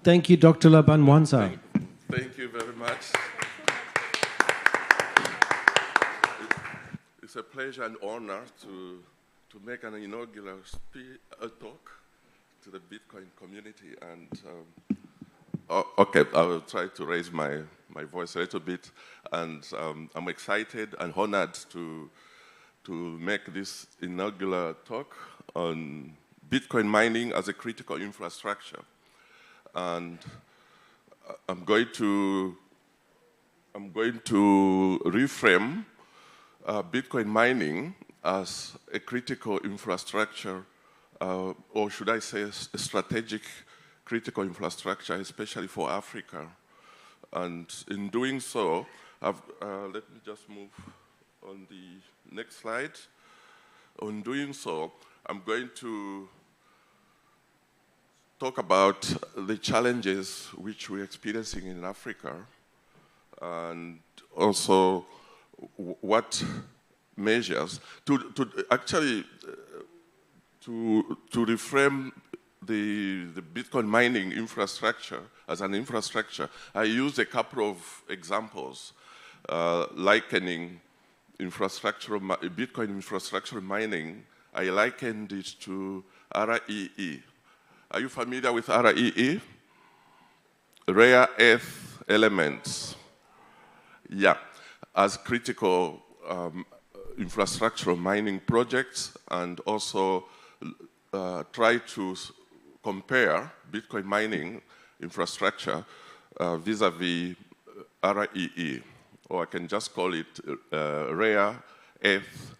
Thank you, Dr. Laban. Mwansa. Thank you very much. It's a pleasure and honor to make an inaugural talk to the Bitcoin community. And okay, I will try to raise my voice a little bit. And I'm excited and honored to make this inaugural talk on Bitcoin mining as a critical infrastructure. And I'm going to reframe Bitcoin mining as a critical infrastructure, or should I say a strategic critical infrastructure, especially for Africa. And in doing so, let me just move on the next slide. On doing so, I'm going to talk about the challenges which we're experiencing in Africa, and also what measures to reframe the Bitcoin mining infrastructure as an infrastructure. I used a couple of examples likening Bitcoin infrastructure mining. I likened it to REE. Are you familiar with REE? Rare earth elements. Yeah, as critical infrastructural mining projects, and also try to compare Bitcoin mining infrastructure vis-a-vis REE, or I can just call it rare earth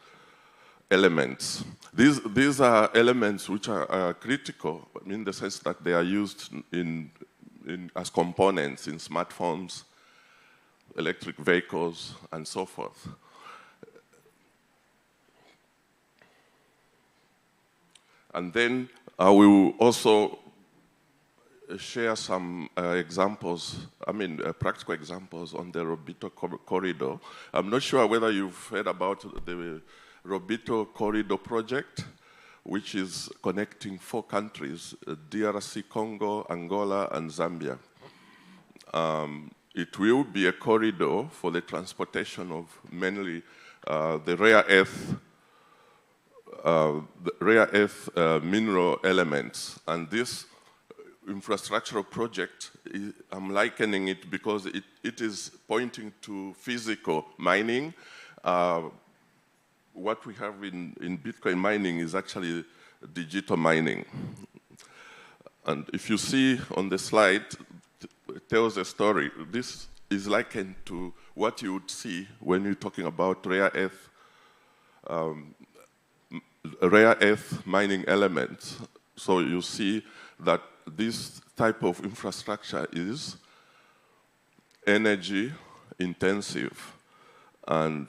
elements. These are elements which are critical in the sense that they are used as components in smartphones, electric vehicles, and so forth. And then I will also share some examples, practical examples on the Robito corridor. I'm not sure whether you've heard about the Robito corridor project, which is connecting 4 countries, DRC, Congo, Angola, and Zambia. It will be a corridor for the transportation of mainly the rare earth mineral elements. And this infrastructural project, I'm likening it because it is pointing to physical mining. What we have in Bitcoin mining is actually digital mining. And if you see on the slide, it tells a story. This is likened to what you would see when you're talking about rare earth mining elements. So you see that this type of infrastructure is energy intensive. And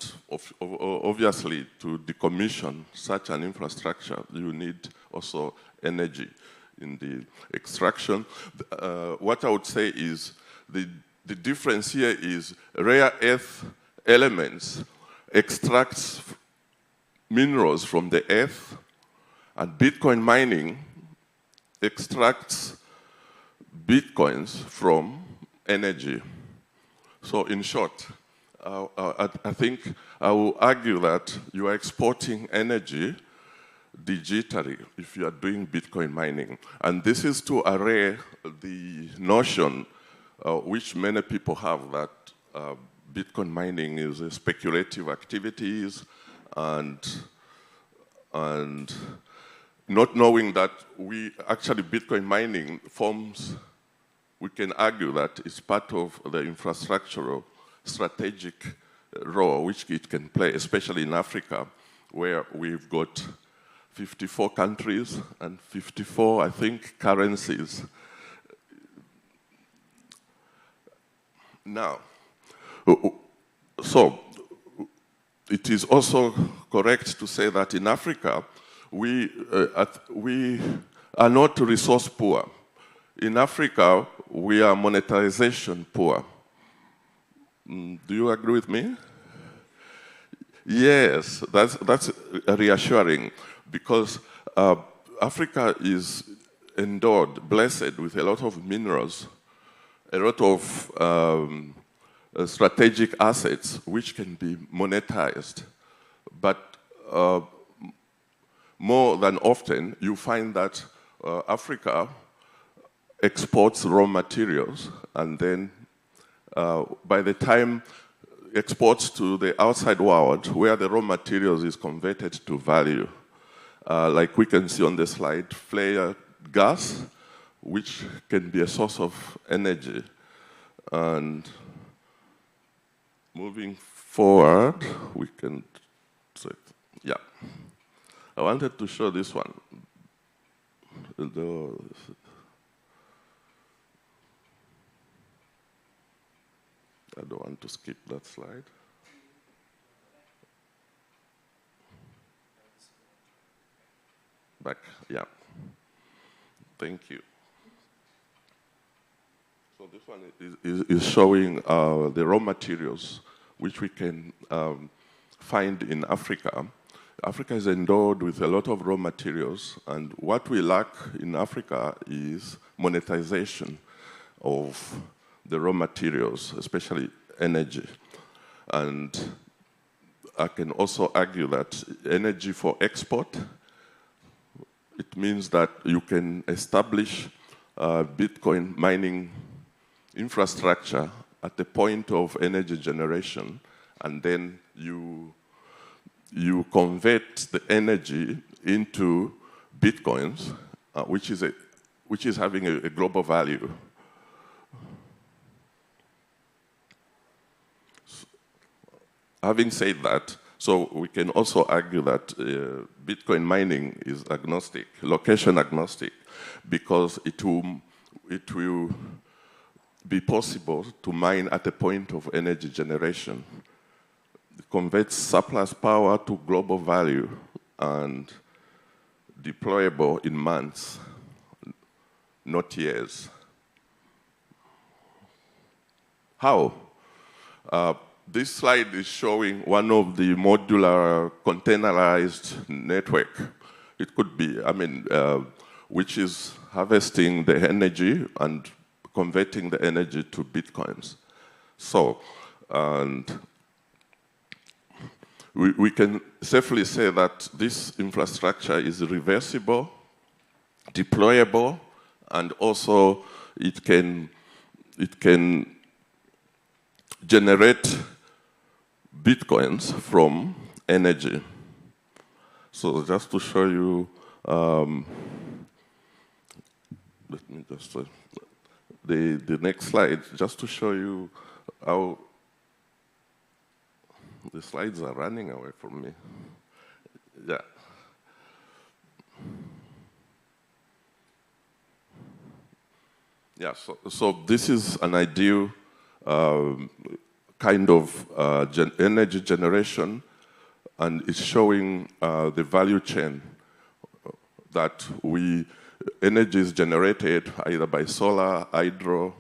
obviously, to decommission such an infrastructure, you need also energy in the extraction. What I would say is the difference here is rare earth elements extracts minerals from the earth, and Bitcoin mining extracts Bitcoins from energy. So in short, I think I will argue that you are exporting energy digitally if you are doing Bitcoin mining. And this is to array the notion which many people have that Bitcoin mining is a speculative activities, and not knowing that Bitcoin mining forms, we can argue that it's part of the infrastructural strategic role which it can play, especially in Africa, where we've got 54 countries and 54, I think, currencies. Now, so it is also correct to say that in Africa, we are not resource poor. In Africa, we are monetization poor. Do you agree with me? Yes, that's reassuring, because Africa is endowed, blessed with a lot of minerals, a lot of strategic assets which can be monetized. But more than often, you find that Africa exports raw materials, and then by the time exports to the outside world, where the raw materials is converted to value, like we can see on the slide, flare gas, which can be a source of energy. And moving forward, we can, yeah. I wanted to show this one. I don't want to skip that slide. Back, yeah. Thank you. So this one is showing the raw materials which we can find in Africa. Africa is endowed with a lot of raw materials, and what we lack in Africa is monetization of the raw materials, especially energy. And I can also argue that energy for export, it means that you can establish Bitcoin mining infrastructure at the point of energy generation, and then you convert the energy into Bitcoins, which is having a global value. Having said that, so we can also argue that Bitcoin mining is agnostic, location agnostic, because it will be possible to mine at the point of energy generation. It converts surplus power to global value and deployable in months, not years. How? This slide is showing one of the modular containerized network. It could be, which is harvesting the energy and converting the energy to Bitcoins. So, and we can safely say that this infrastructure is reversible, deployable, and also it can generate Bitcoins from energy. So just to show you, let me just, the next slide, just to show you how the slides are running away from me. Yeah. Yeah, so this is an ideal kind of energy generation, and it's showing the value chain that energy is generated either by solar, hydro,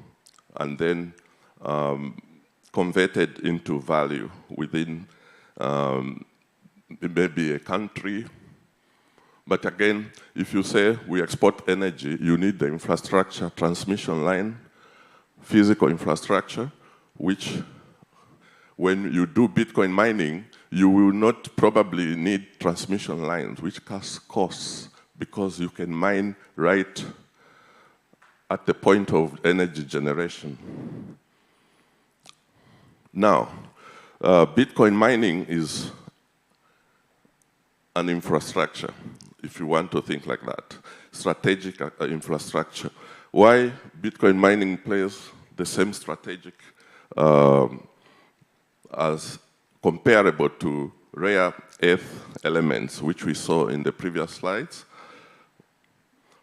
and then converted into value within maybe a country. But again, if you say we export energy, you need the infrastructure, transmission line, physical infrastructure, which when you do Bitcoin mining, you will not probably need transmission lines, which costs because you can mine right at the point of energy generation. Now, Bitcoin mining is an infrastructure, if you want to think like that, strategic infrastructure. Why Bitcoin mining plays the same strategic as comparable to rare earth elements, which we saw in the previous slides.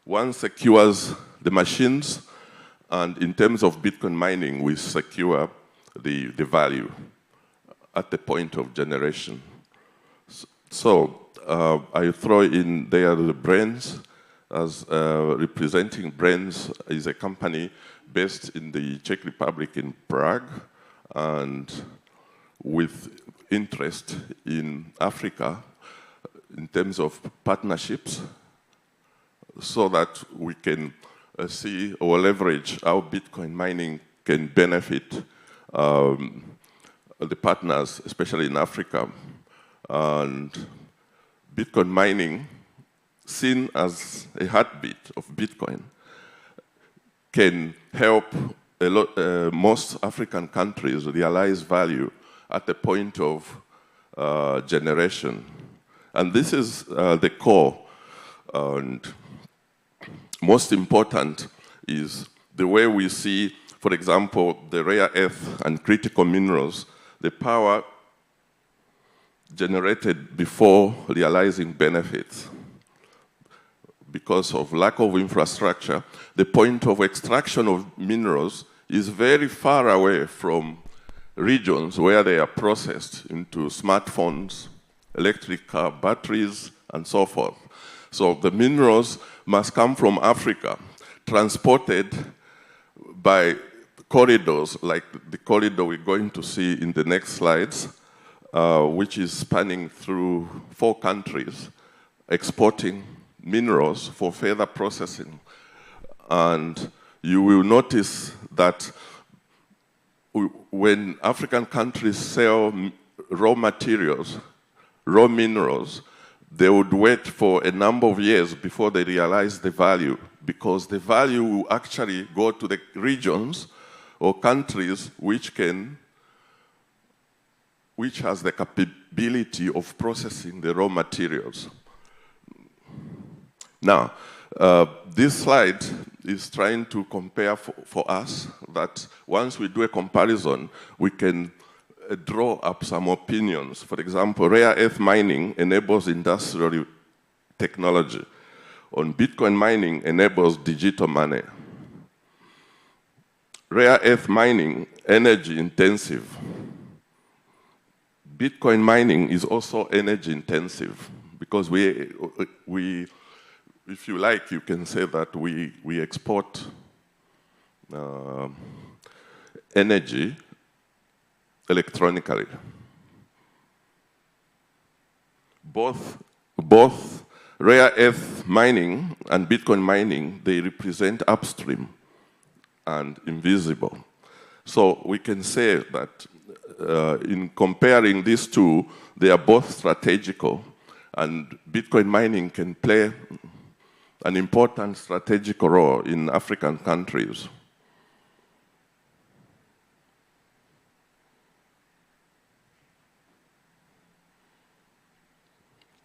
One secures the machines, and in terms of Bitcoin mining, we secure the value at the point of generation. So I throw in there the Braiins, as representing Braiins is a company based in the Czech Republic in Prague, and with interest in Africa in terms of partnerships. so that we can see or leverage how Bitcoin mining can benefit the partners, especially in Africa. And Bitcoin mining, seen as a heartbeat of Bitcoin, can help most African countries realize value at the point of generation. And this is the core. And most important is the way we see, for example, the rare earth and critical minerals, the power generated before realizing benefits. Because of lack of infrastructure, the point of extraction of minerals is very far away from regions where they are processed into smartphones, electric car batteries, and so forth. So the minerals must come from Africa, transported by corridors, like the corridor we're going to see in the next slides, which is spanning through 4 countries, exporting minerals for further processing. And you will notice that when African countries sell raw materials, raw minerals, they would wait for a number of years before they realize the value, because the value will actually go to the regions or countries which has the capability of processing the raw materials. Now, this slide is trying to compare for us that once we do a comparison, we can draw up some opinions. For example, rare earth mining enables industrial technology. On Bitcoin mining enables digital money. Rare earth mining, energy intensive. Bitcoin mining is also energy intensive because if you like, you can say that we export energy electronically. Both rare earth mining and Bitcoin mining, they represent upstream and invisible. So we can say that in comparing these two, they are both strategical, and Bitcoin mining can play an important strategic role in African countries.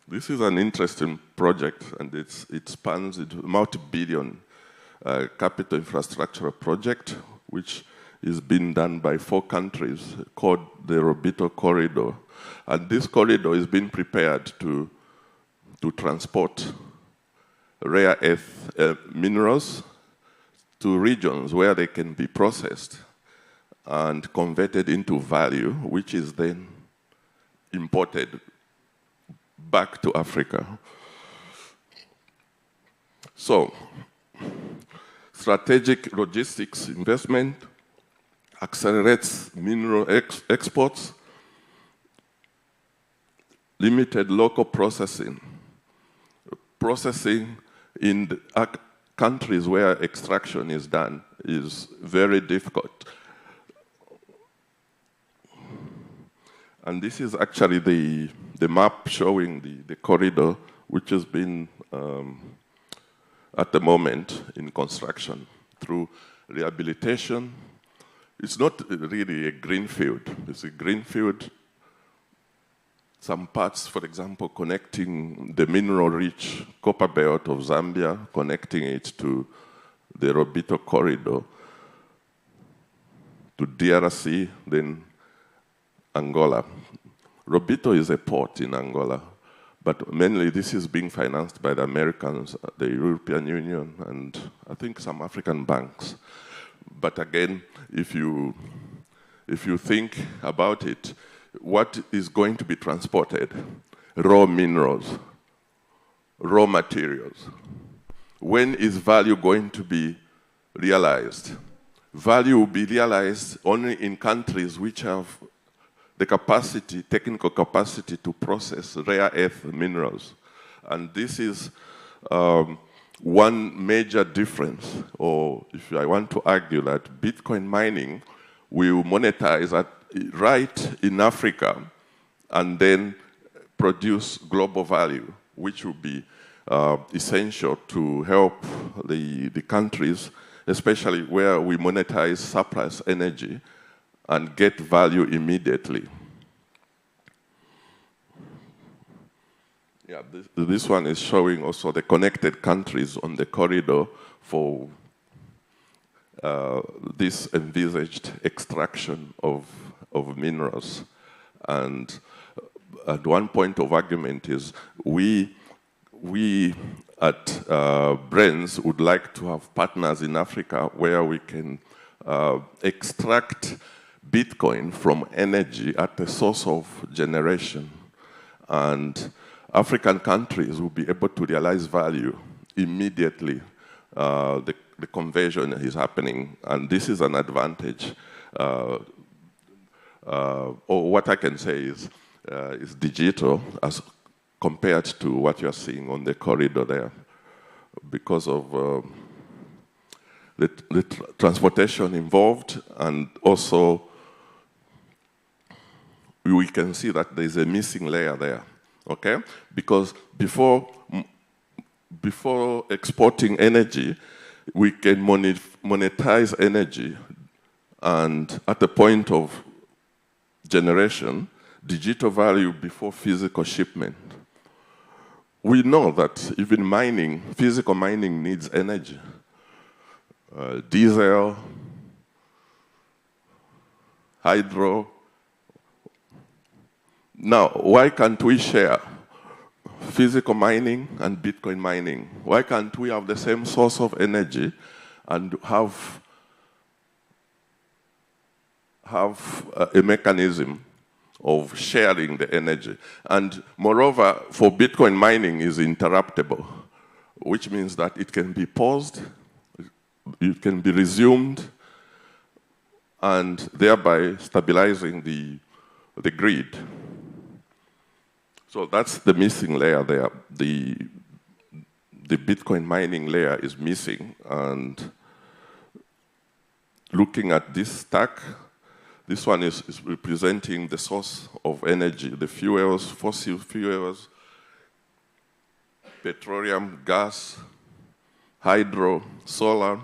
This is an interesting project, and it spans into a multi-billion capital infrastructure project, which is being done by 4 countries called the Robito Corridor. And this corridor is being prepared to transport rare earth minerals to regions where they can be processed and converted into value, which is then imported back to Africa. So, strategic logistics investment accelerates mineral exports, limited local processing. Processing in the countries where extraction is done is very difficult. And this is actually the map showing the corridor, which has been at the moment in construction through rehabilitation. It's not really a greenfield. It's a greenfield. Some parts, for example, connecting the mineral-rich copper belt of Zambia, connecting it to the Robito corridor, to DRC, then Angola. Robito is a port in Angola, but mainly this is being financed by the Americans, the European Union, and I think some African banks. But again, if you think about it, what is going to be transported? Raw minerals, raw materials. When is value going to be realized? Value will be realized only in countries which have the capacity, technical capacity to process rare earth minerals. And this is one major difference, or if I want to argue that Bitcoin mining will monetize right in Africa and then produce global value, which will be essential to help the countries, especially where we monetize surplus energy and get value immediately. Yeah, this one is showing also the connected countries on the corridor for this envisaged extraction of minerals. And at one point of argument is we at Braiins would like to have partners in Africa where we can extract Bitcoin from energy at the source of generation. And African countries will be able to realize value immediately. The conversion is happening, and this is an advantage. Or what I can say is digital as compared to what you're seeing on the corridor there, because of the transportation involved, and also we can see that there's a missing layer there. Okay, because before exporting energy, we can monetize energy, and at the point of generation, digital value before physical shipment. We know that even mining, physical mining needs energy. Diesel, hydro. Now, why can't we share physical mining and Bitcoin mining? Why can't we have the same source of energy and have a mechanism of sharing the energy? And moreover, for Bitcoin mining is interruptible, which means that it can be paused, it can be resumed, and thereby stabilizing the grid. So that's the missing layer there. The Bitcoin mining layer is missing, and looking at this stack, this one is representing the source of energy, the fuels, fossil fuels, petroleum, gas, hydro, solar.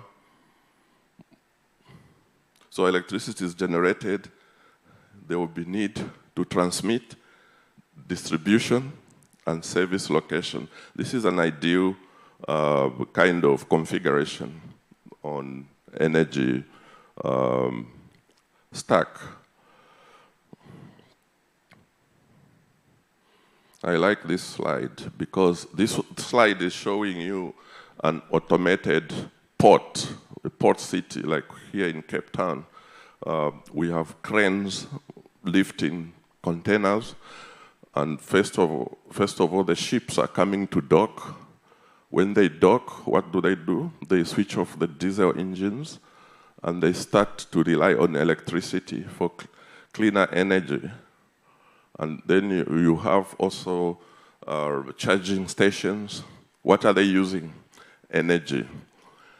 So electricity is generated, there will be need to transmit, distribution, and service location. This is an ideal kind of configuration on energy stack. I like this slide because this slide is showing you an automated port, a port city like here in Cape Town. We have cranes lifting containers, and first of all, the ships are coming to dock. When they dock, what do? They switch off the diesel engines, and they start to rely on electricity for cleaner energy. And then you have also charging stations. What are they using? Energy.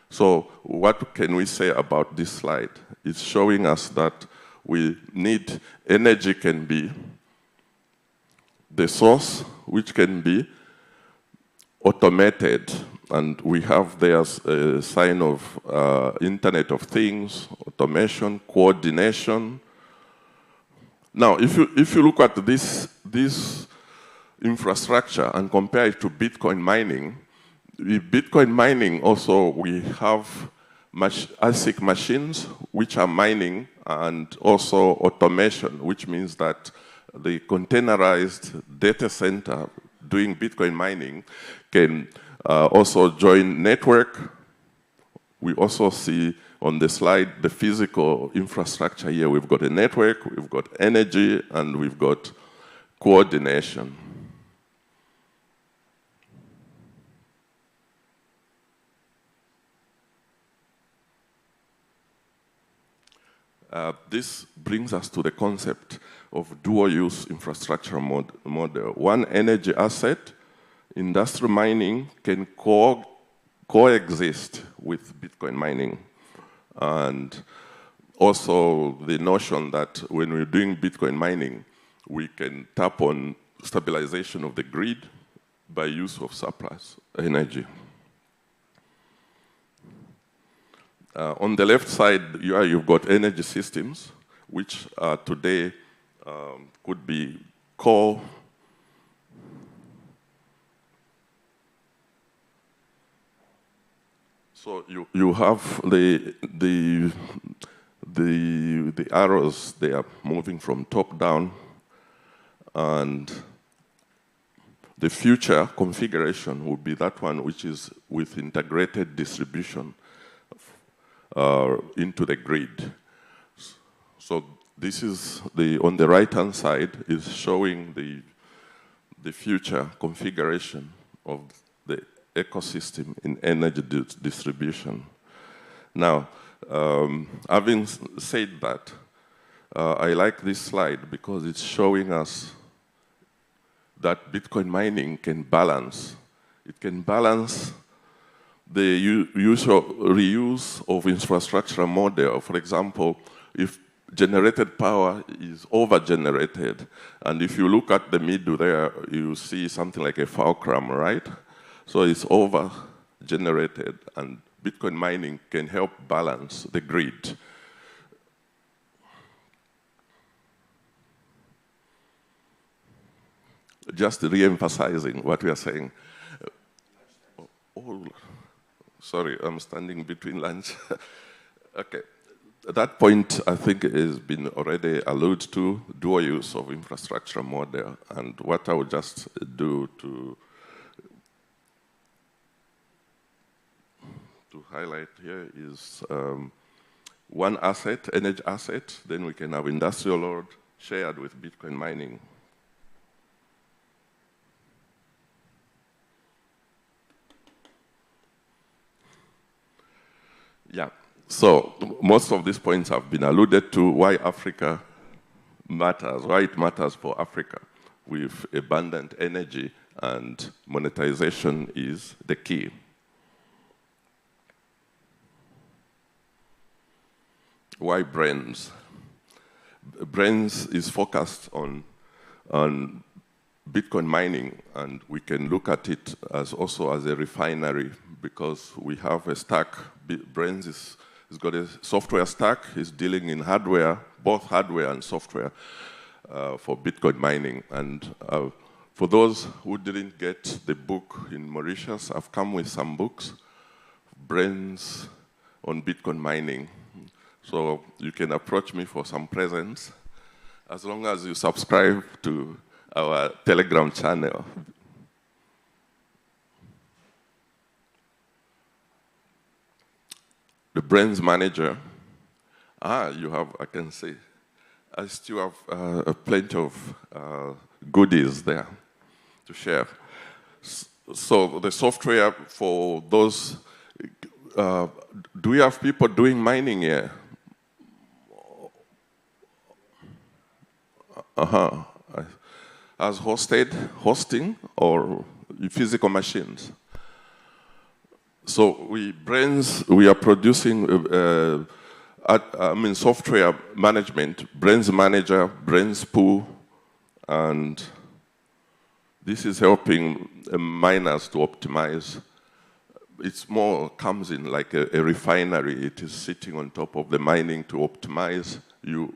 So what can we say about this slide? It's showing us that we need energy can be the source, which can be automated, and we have there a sign of Internet of Things, automation, coordination. Now, if you look at this infrastructure and compare it to Bitcoin mining, with Bitcoin mining also we have ASIC machines which are mining, and also automation, which means that the containerized data center doing Bitcoin mining can also join network. We also see on the slide the physical infrastructure here. We've got a network, we've got energy, and we've got coordination. This brings us to the concept of dual-use infrastructure model. One energy asset, industrial mining, can coexist with Bitcoin mining. And also the notion that when we're doing Bitcoin mining, we can tap on stabilization of the grid by use of surplus energy. On the left side, you've got energy systems, which today could be core. So you have the arrows, they are moving from top down, and the future configuration will be that one which is with integrated distribution into the grid. So this is on the right-hand side is showing the future configuration of the ecosystem in energy distribution. Now, having said that, I like this slide because it's showing us that Bitcoin mining can balance. It can balance the usual reuse of infrastructure model. For example, if generated power is over-generated, and if you look at the middle there, you see something like a fulcrum, right? So it's over-generated, and Bitcoin mining can help balance the grid. Just re-emphasizing what we are saying. Oh, sorry, I'm standing between lunch. Okay, that point I think has been already alluded to, dual use of infrastructure model, and what I would just do to highlight here is one asset, energy asset, then we can have industrial load shared with Bitcoin mining. Yeah, so most of these points have been alluded to, why Africa matters, why it matters for Africa with abundant energy, and monetization is the key. Why Braiins? Braiins is focused on Bitcoin mining, and we can look at it as also as a refinery because we have a stack. Braiins has got a software stack. It's dealing in hardware, both hardware and software for Bitcoin mining. And for those who didn't get the book in Mauritius, I've come with some books, Braiins on Bitcoin mining. So you can approach me for some presents as long as you subscribe to our Telegram channel. The Braiins manager, you have, I can see, I still have plenty of goodies there to share. So the software for those, do we have people doing mining here? As hosting, or physical machines? So Braiins, we are producing, software management, Braiins Manager, Braiins Pool, and this is helping miners to optimize. It's more comes in like a refinery. It is sitting on top of the mining to optimize. You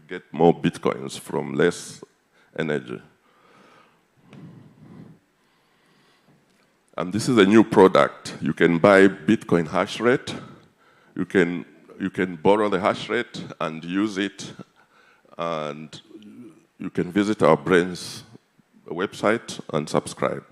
get more Bitcoins from less energy. And this is a new product. You can buy Bitcoin hash rate. You can borrow the hash rate and use it. And you can visit our Braiins website and subscribe.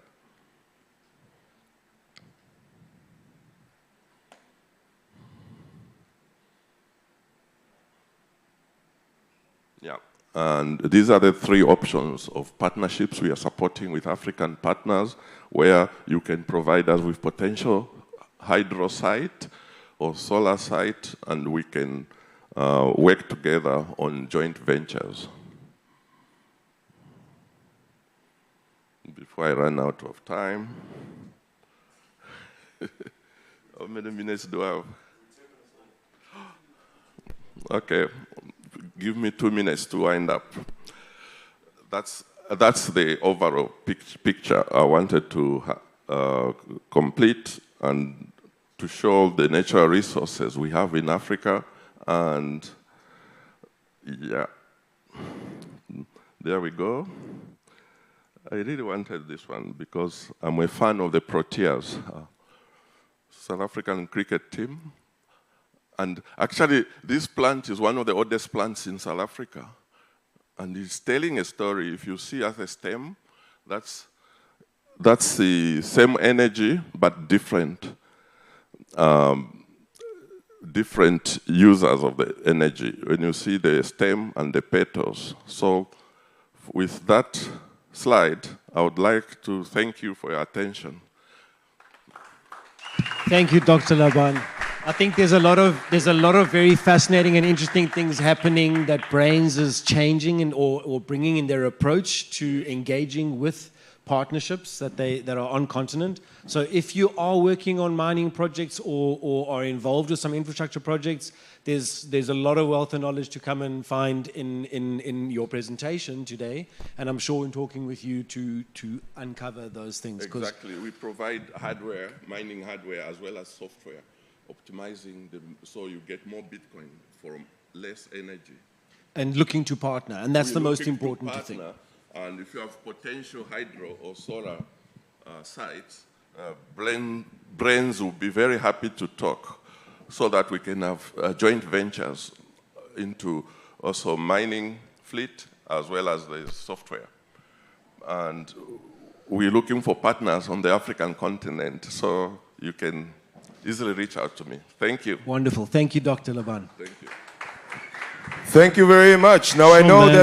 Yeah, and these are the three options of partnerships we are supporting with African partners, where you can provide us with potential hydro site or solar site, and we can work together on joint ventures. Before I run out of time. How many minutes do I have? Okay, give me 2 minutes to wind up. That's the overall picture I wanted to complete and to show the natural resources we have in Africa. And yeah, there we go. I really wanted this one because I'm a fan of the Proteas, South African cricket team. And actually, this plant is one of the oldest plants in South Africa. And it's telling a story. If you see as a stem, that's the same energy, but different. Different users of the energy when you see the stem and the petals. So with that slide, I would like to thank you for your attention. Thank you, Dr. Laban. I think there's a lot of very fascinating and interesting things happening that Braiins is changing or bringing in their approach to engaging with partnerships that are on continent. So if you are working on mining projects or are involved with some infrastructure projects, there's a lot of wealth and knowledge to come and find in your presentation today, and I'm sure in talking with you to uncover those things. Exactly, we provide hardware, mining hardware, as well as software, optimizing them so you get more Bitcoin for less energy. And looking to partner, and that's the most important thing. And if you have potential hydro or solar sites, Braiins will be very happy to talk so that we can have joint ventures into also mining fleet as well as the software. And we're looking for partners on the African continent, so you can easily reach out to me. Thank you. Wonderful. Thank you, Dr. Laban. Thank you. Thank you very much. Now I know that